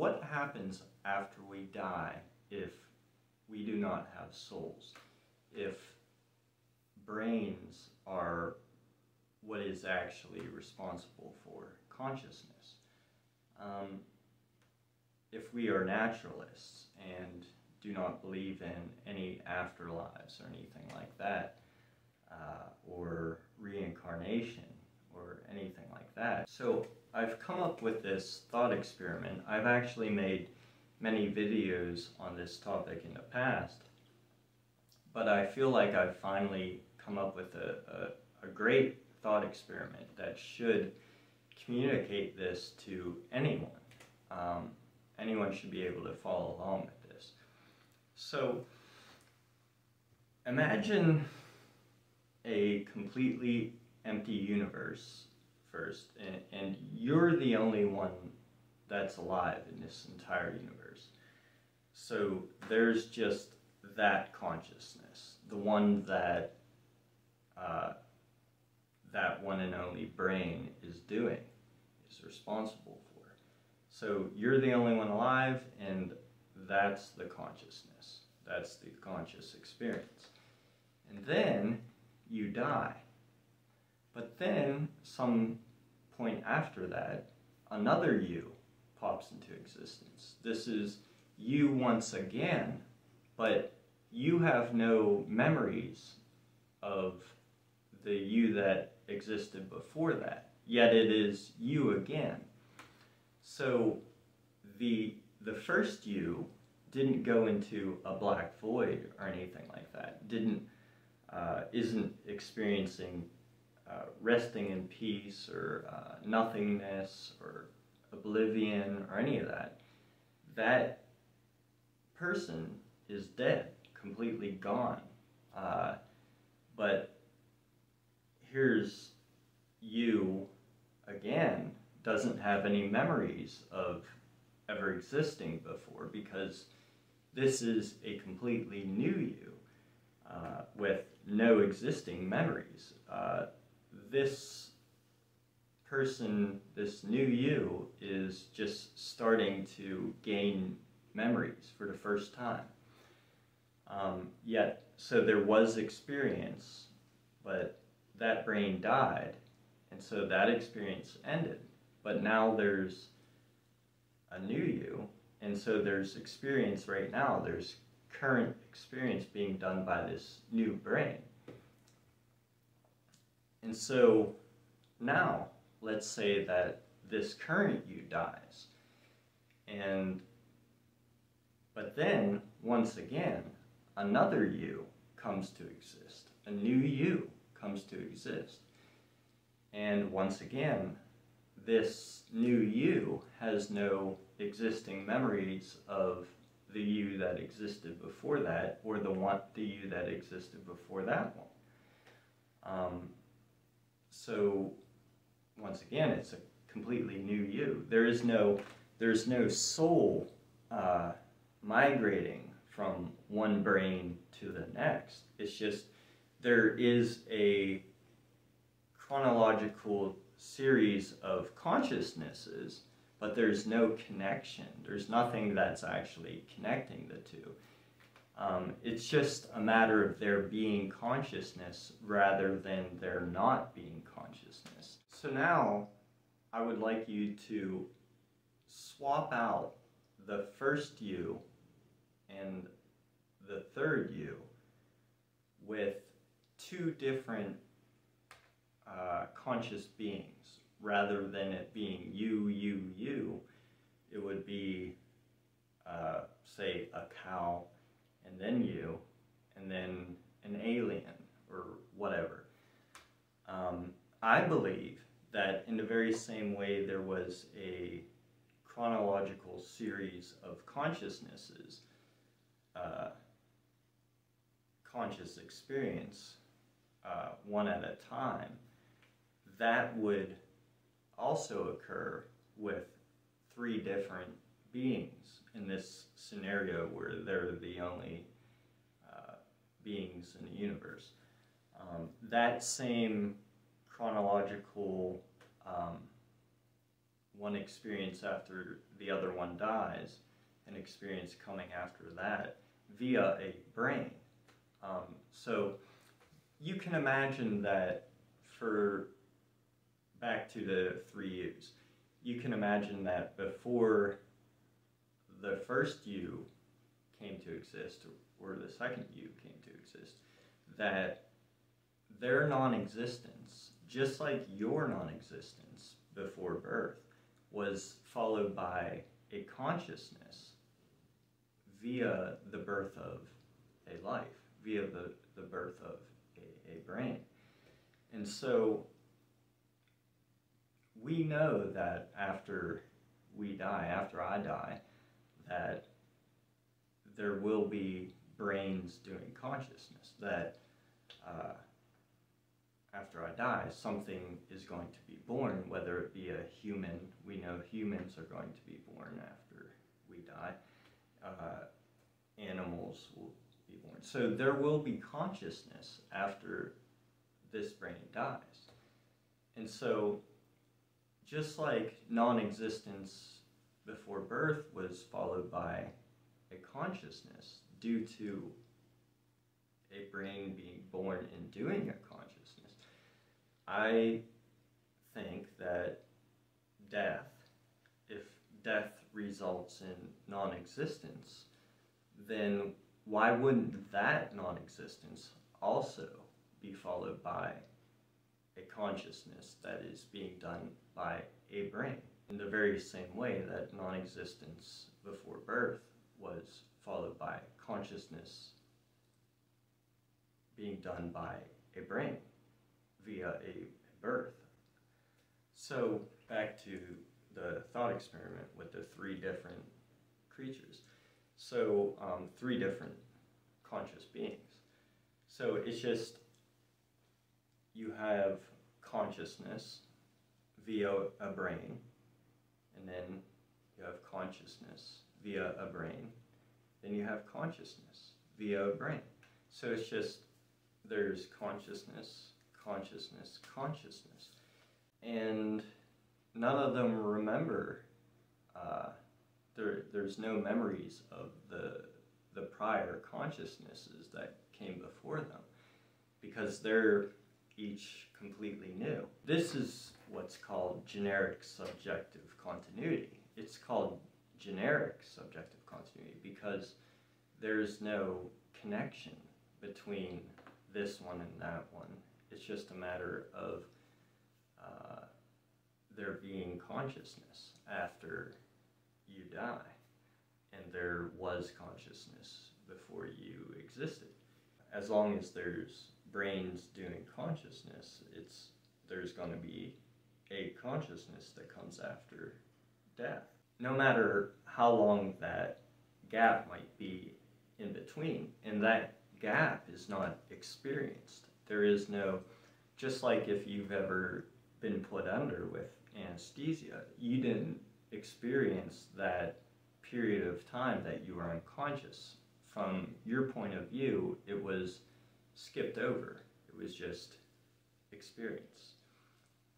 what happens after we die if we do not have souls? If brains are what is actually responsible for consciousness? If we are naturalists and do not believe in any afterlives or anything like that, or reincarnation or anything like that. So I've come up with this thought experiment. I've actually made many videos on this topic in the past, but I feel like I've finally come up with a great thought experiment that should communicate this to anyone. Anyone should be able to follow along with this. So imagine a completely empty universe first, and you're the only one that's alive in this entire universe. So there's just that consciousness, the one that that one and only brain is doing, is responsible for. So you're the only one alive, and that's the consciousness. That's the conscious experience. And then you die. But then, some point after that, another you pops into existence. This is you once again, but you have no memories of the you that existed before that, yet it is you again. So the first you didn't go into a black void or anything like that, isn't experiencing resting in peace or nothingness or oblivion or any of that. That person is dead, completely gone. But here's you again, doesn't have any memories of ever existing before, because this is a completely new you with no existing memories. This person, this new you, is just starting to gain memories for the first time. So there was experience, but that brain died, and so that experience ended. But now there's a new you, and so there's experience right now. There's current experience being done by this new brain. And so now, let's say that this current you dies, but then, once again, another you comes to exist. A new you comes to exist. And once again, this new you has no existing memories of the you that existed before that, or the you that existed before that one. So once again, it's a completely new you. There's no soul migrating from one brain to the next. It's just there is a chronological series of consciousnesses, but there's no connection. There's nothing that's actually connecting the two. It's just a matter of there being consciousness rather than there not being consciousness. So now I would like you to swap out the first you and the third you with two different conscious beings. Rather than it being you, it would be, say, a cow, and then you, and then an alien, or whatever. I believe that in the very same way there was a chronological series of consciousnesses, conscious experience, one at a time, that would also occur with three different beings in this scenario where they're the only beings in the universe. That same chronological one experience after the other one dies, an experience coming after that via a brain. So you can imagine that back to the three yous, you can imagine that before the first you came to exist, or the second you came to exist, that their non-existence, just like your non-existence before birth, was followed by a consciousness via the birth of a life, via the birth of a brain. And so we know that after we die, after I die, that there will be brains doing consciousness, that after I die, something is going to be born, whether it be a human. We know humans are going to be born after we die. Animals will be born. So there will be consciousness after this brain dies. And so just like non-existence before birth was followed by a consciousness due to a brain being born and doing a consciousness, I think that death, if death results in non-existence, then why wouldn't that non-existence also be followed by a consciousness that is being done by a brain? In the very same way that non-existence before birth was followed by consciousness being done by a brain via a birth. So back to the thought experiment with the three different creatures. So three different conscious beings. So it's just, you have consciousness via a brain, and then you have consciousness via a brain, then you have consciousness via a brain. So it's just, there's consciousness, consciousness, consciousness. And none of them remember, there's no memories of the prior consciousnesses that came before them, because they're each completely new. This is what's called generic subjective continuity. It's called generic subjective continuity because there's no connection between this one and that one. It's just a matter of there being consciousness after you die, and there was consciousness before you existed. As long as there's brains doing consciousness, there's going to be a consciousness that comes after death. No matter how long that gap might be in between, and that gap is not experienced. There is no, just like if you've ever been put under with anesthesia, you didn't experience that period of time that you were unconscious. From your point of view, it was skipped over. It was just experience.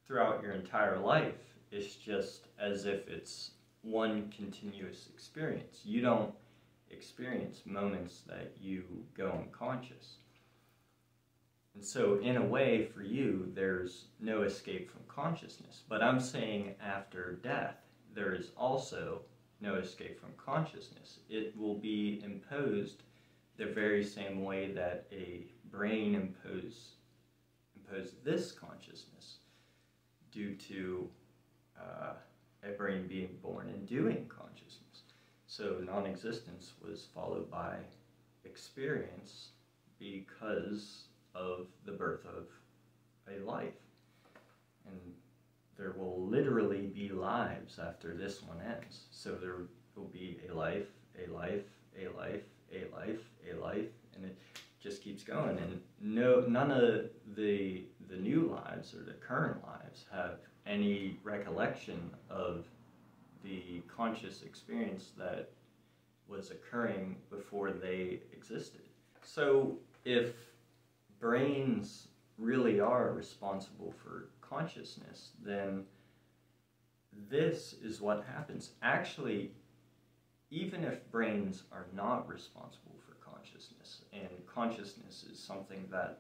Throughout your entire life, it's just as if it's one continuous experience. You don't experience moments that you go unconscious. And so in a way, for you, there's no escape from consciousness. But I'm saying after death, there is also no escape from consciousness. It will be imposed the very same way that a brain imposed this consciousness due to a brain being born and doing consciousness. So non-existence was followed by experience because of the birth of a life. And there will literally be lives after this one ends. So there will be a life, a life, a life, a life, a life, and it just keeps going. And none of the new lives or the current lives have any recollection of the conscious experience that was occurring before they existed. So if brains really are responsible for consciousness, then this is what happens. Actually, even if brains are not responsible for consciousness, and consciousness is something that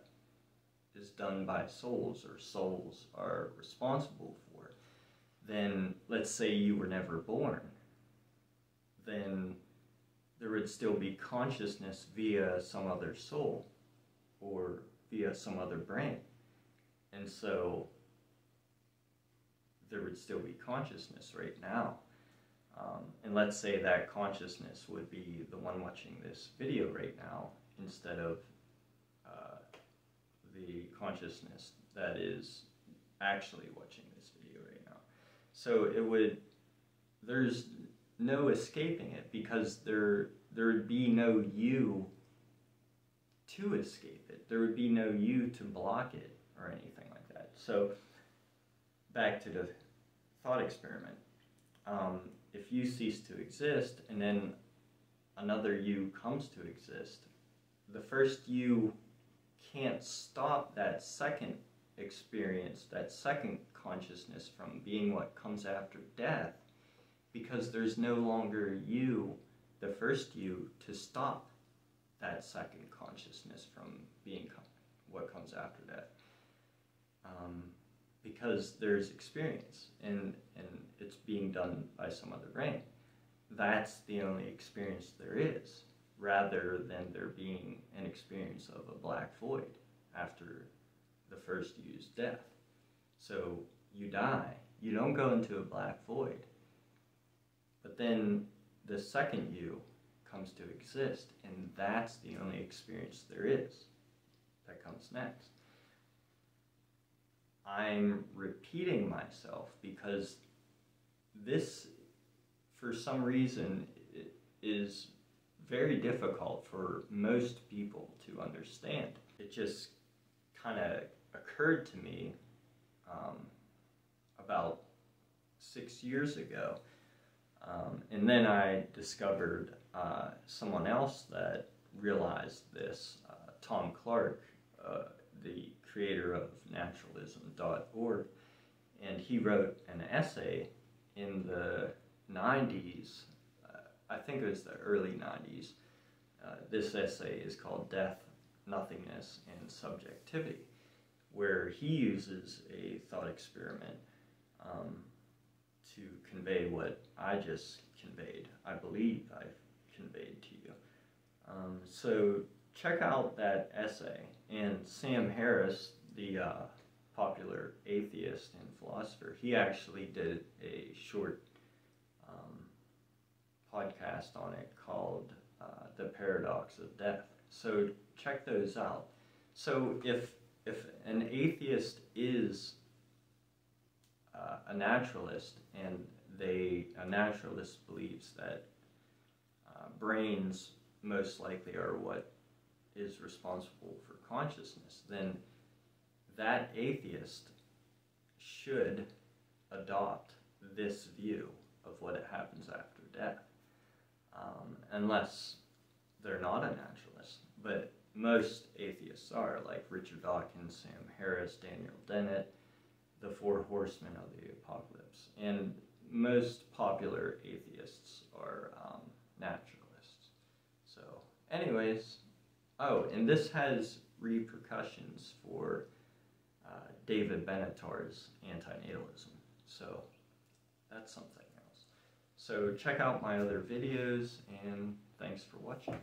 is done by souls, or souls are responsible for, then let's say you were never born, then there would still be consciousness via some other soul or via some other brain. And so there would still be consciousness right now. And let's say that consciousness would be the one watching this video right now, instead of the consciousness that is actually watching this video right now. So there's no escaping it, because there would be no you to escape it. There would be no you to block it or anything like that. So back to the thought experiment. If you cease to exist and then another you comes to exist, the first you can't stop that second experience, that second consciousness, from being what comes after death, because there's no longer you, the first you, to stop that second consciousness from being what comes after death. Because there's experience, and it's being done by some other brain. That's the only experience there is, rather than there being an experience of a black void after the first you's death. So you die, you don't go into a black void, but then the second you comes to exist, and that's the only experience there is that comes next. I'm repeating myself because this, for some reason, is very difficult for most people to understand. It just kind of occurred to me about 6 years ago, and then I discovered someone else that realized this, Tom Clark, the creator of Naturalism.org, and he wrote an essay in the 90s, I think it was the early 90s. This essay is called Death, Nothingness, and Subjectivity, where he uses a thought experiment to convey what I just conveyed, I believe I've conveyed to you. So check out that essay. And Sam Harris, the popular atheist and philosopher, he actually did a short podcast on it called The Paradox of Death. So check those out. So if an atheist is a naturalist, and a naturalist believes that brains most likely are what is responsible for consciousness, then that atheist should adopt this view of what happens after death, unless they're not a naturalist. But most atheists are, like Richard Dawkins, Sam Harris, Daniel Dennett, the Four Horsemen of the Apocalypse, and most popular atheists are naturalists. So anyways, oh, and this has repercussions for David Benatar's antinatalism, so that's something else. So check out my other videos, and thanks for watching.